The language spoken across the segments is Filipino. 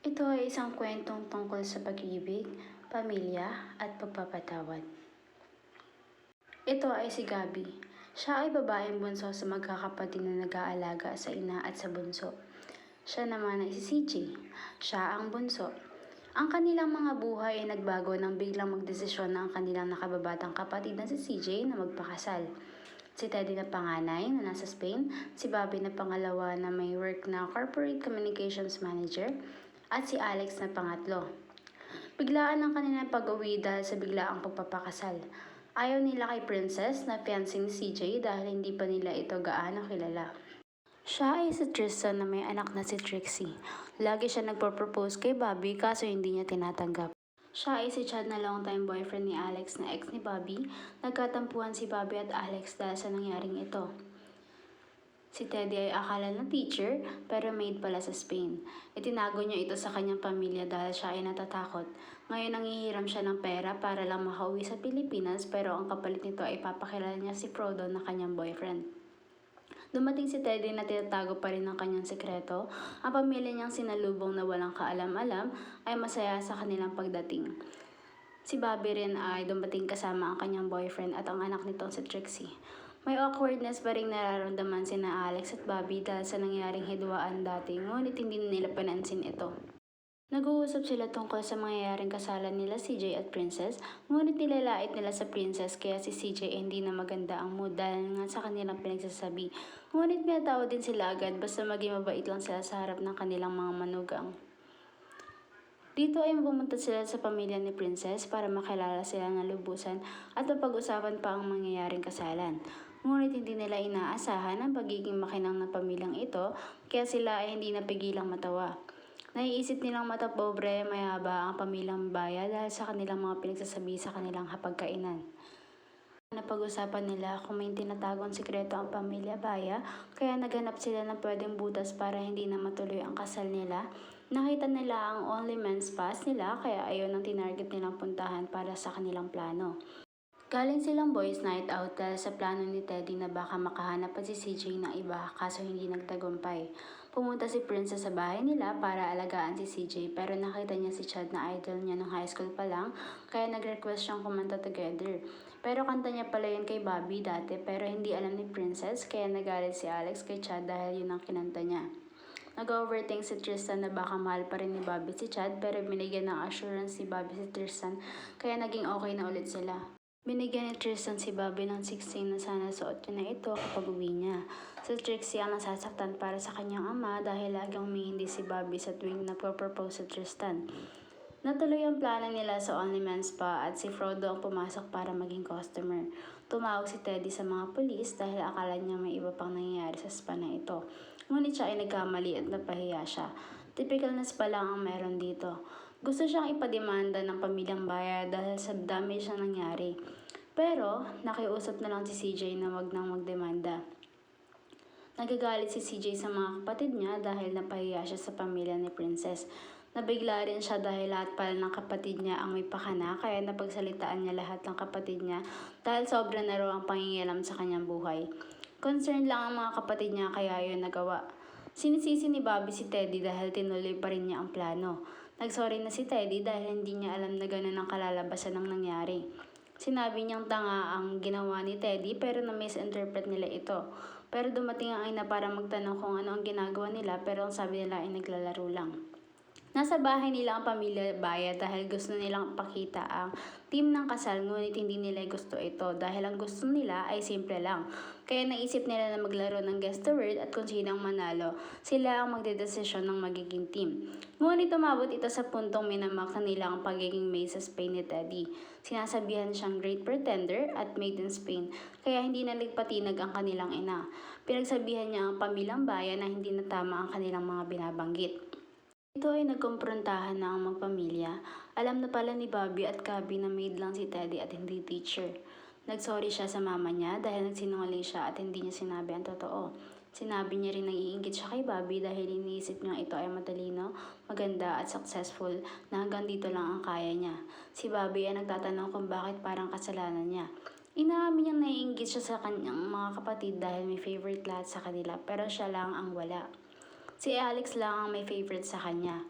Ito ay isang kwentong tungkol sa pag-ibig, pamilya, at pagpapatawad. Ito ay si Gabi. Siya ay babaeng bunso sa magkakapatid na nag-aalaga sa ina at sa bunso. Siya naman ay si CJ. Siya ang bunso. Ang kanilang mga buhay ay nagbago nang biglang magdesisyon na ang kanilang nakababatang kapatid na si CJ na magpakasal. Si Teddy na panganay na nasa Spain, si Bobby na pangalawa na may work na corporate communications manager, at si Alex na pangatlo. Biglaan ang kanilang pag-uwi dahil sa biglaang pagpapakasal. Ayaw nila kay Princess na fiancé ni CJ dahil hindi pa nila ito gaano kilala. Siya ay si Tristan na may anak na si Trixie. Lagi siya nagpo-propose kay Bobby kaso hindi niya tinatanggap. Siya ay si Chad na long-time boyfriend ni Alex na ex ni Bobby. Nagkatampuhan si Bobby at Alex dahil sa nangyaring ito. Si Teddy ay akala ng teacher pero maid pala sa Spain. Itinago niya ito sa kanyang pamilya dahil siya ay natatakot. Ngayon nanghihiram siya ng pera para lang makauwi sa Pilipinas pero ang kapalit nito ay papakilala niya si Frodo na kanyang boyfriend. Dumating si Teddy na tinatago pa rin ng kanyang sekreto. Ang pamilya niyang sinalubong na walang kaalam-alam ay masaya sa kanilang pagdating. Si Bobby rin ay dumating kasama ang kanyang boyfriend at ang anak nitong si Trixie. May awkwardness pa rin nararamdaman sina Alex at Bobby dahil sa nangyaring hidwaan dati, ngunit hindi nila panansin ito. Nag-uusap sila tungkol sa mangyayaring kasalan nila CJ at Princess, ngunit nilalait nila sa Princess kaya si CJ ay hindi na maganda ang mood dahil nga sa kanilang pinagsasabi. Ngunit may tao din sila agad basta maging mabait lang sila sa harap ng kanilang mga manugang. Dito ay pumunta sila sa pamilya ni Princess para makilala sila ng lubusan at mapag-usapan pa ang mangyayaring kasalan. Ngunit hindi nila inaasahan ang pagiging makinang ng pamilyang ito kaya sila ay hindi napigilang matawa. Naiisip nilang matapobre mayaba ang pamilyang Baya dahil sa kanilang mga pinagsasabi sa kanilang hapagkainan. Napag-usapan nila kung may tinatagong sikreto ang pamilya Baya kaya naghanap sila ng pwedeng butas para hindi na matuloy ang kasal nila. Nakita nila ang only men's pass nila kaya ayaw nang tinarget nilang puntahan para sa kanilang plano. Galing silang boys night out dahil sa plano ni Teddy na baka makahanap pa si CJ ng iba kaso hindi nagtagumpay. Pumunta si Princess sa bahay nila para alagaan si CJ pero nakita niya si Chad na idol niya nung high school pa lang kaya nag-request siyang kumanta together. Pero kanta niya pala yun kay Bobby dati pero hindi alam ni Princess kaya nagalit si Alex kay Chad dahil yun ang kinanta niya. Nag-overthink si Tristan na baka mahal pa rin ni Bobby si Chad pero binigyan ng assurance si Bobby si Tristan kaya naging okay na ulit sila. Binigyan ni Tristan si Bobby ng 16 na sana suot niya na ito kapag uwi niya. Si Trixie ang nasasaktan para sa kanyang ama dahil laging humihindi si Bobby sa tuwing nagpo-propose si Tristan. Natuloy ang plano nila sa Only Men's Spa at si Frodo ang pumasok para maging customer. Tumawag si Teddy sa mga pulis dahil akala niya may iba pang nangyayari sa spa na ito. Ngunit siya ay nagkamali at napahiya siya. Typical na spa lang ang meron dito. Gusto siyang ipademanda ng pamilyang Baya dahil sa dami siyang nangyari. Pero nakiusap na lang si CJ na wag nang magdemanda. Nagagalit si CJ sa mga kapatid niya dahil napahiya siya sa pamilya ni Princess. Nabigla rin siya dahil lahat pala ng kapatid niya ang may pakana kaya napagsalitaan niya lahat ng kapatid niya dahil sobra na raw ang pangingialam sa kanyang buhay. Concerned lang ang mga kapatid niya kaya yun nagawa. Sinisisi ni Bobby si Teddy dahil tinuloy pa rin niya ang plano. Nagsorry na si Teddy dahil hindi niya alam na ganun ang kalalabasan ng nangyari. Sinabi niyang tanga ang ginawa ni Teddy pero na-misinterpret nila ito. Pero dumating ang ina para magtanong kung ano ang ginagawa nila pero ang sabi nila ay naglalaro lang. Nasa bahay nila ang pamilya Baya dahil gusto nilang pakita ang team ng kasal ngunit hindi nila gusto ito dahil ang gusto nila ay simple lang. Kaya naisip nila na maglaro ng guess the word at kung sino ang manalo, sila ang magdedesisyon ng magiging team. Ngunit umabot ito sa puntong minamak na nila ang pagiging maid sa Spain ni Teddy. Sinasabihan siyang great pretender at maid in Spain kaya hindi naligpatinag ang kanilang ina. Pinagsabihan niya ang pamilyang Baya na hindi na tama ang kanilang mga binabanggit. Ito ay nagkumprontahan na ang magpamilya. Alam na pala ni Bobby at Gabi na maid lang si Teddy at hindi teacher. Nagsorry siya sa mama niya dahil nagsinungaling siya at hindi niya sinabi ang totoo. Sinabi niya rin naiinggit siya kay Bobby dahil iniisip niya ito ay matalino, maganda at successful na hanggang dito lang ang kaya niya. Si Bobby ay nagtatanong kung bakit parang kasalanan niya. Inaamin niyang naiinggit siya sa kanyang mga kapatid dahil may favorite lahat sa kanila pero siya lang ang wala. Si Alex lang ang may favorite sa kanya.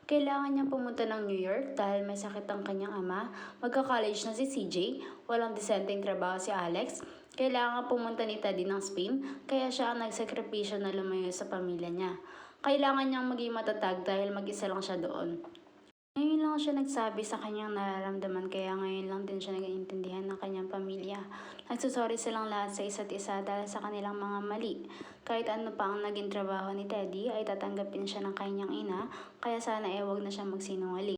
Kailangan niyang pumunta ng New York dahil may sakit ang kanyang ama. Magka-college na si CJ, walang disenteng trabaho si Alex. Kailangan pumunta ni Teddy ng Spain, kaya siya ang nagsakripisyo na lumayo sa pamilya niya. Kailangan niyang maging matatag dahil mag-isa lang siya doon. Ngayon lang siya nagsabi sa kanyang nararamdaman kaya ngayon lang din siya nag-iintindihan ng kanyang pamilya. Nagsusorry silang lahat sa isa't isa dahil sa kanilang mga mali. Kahit ano pa ang naging trabaho ni Teddy ay tatanggapin siya ng kanyang ina kaya sana wag na siya magsinungaling.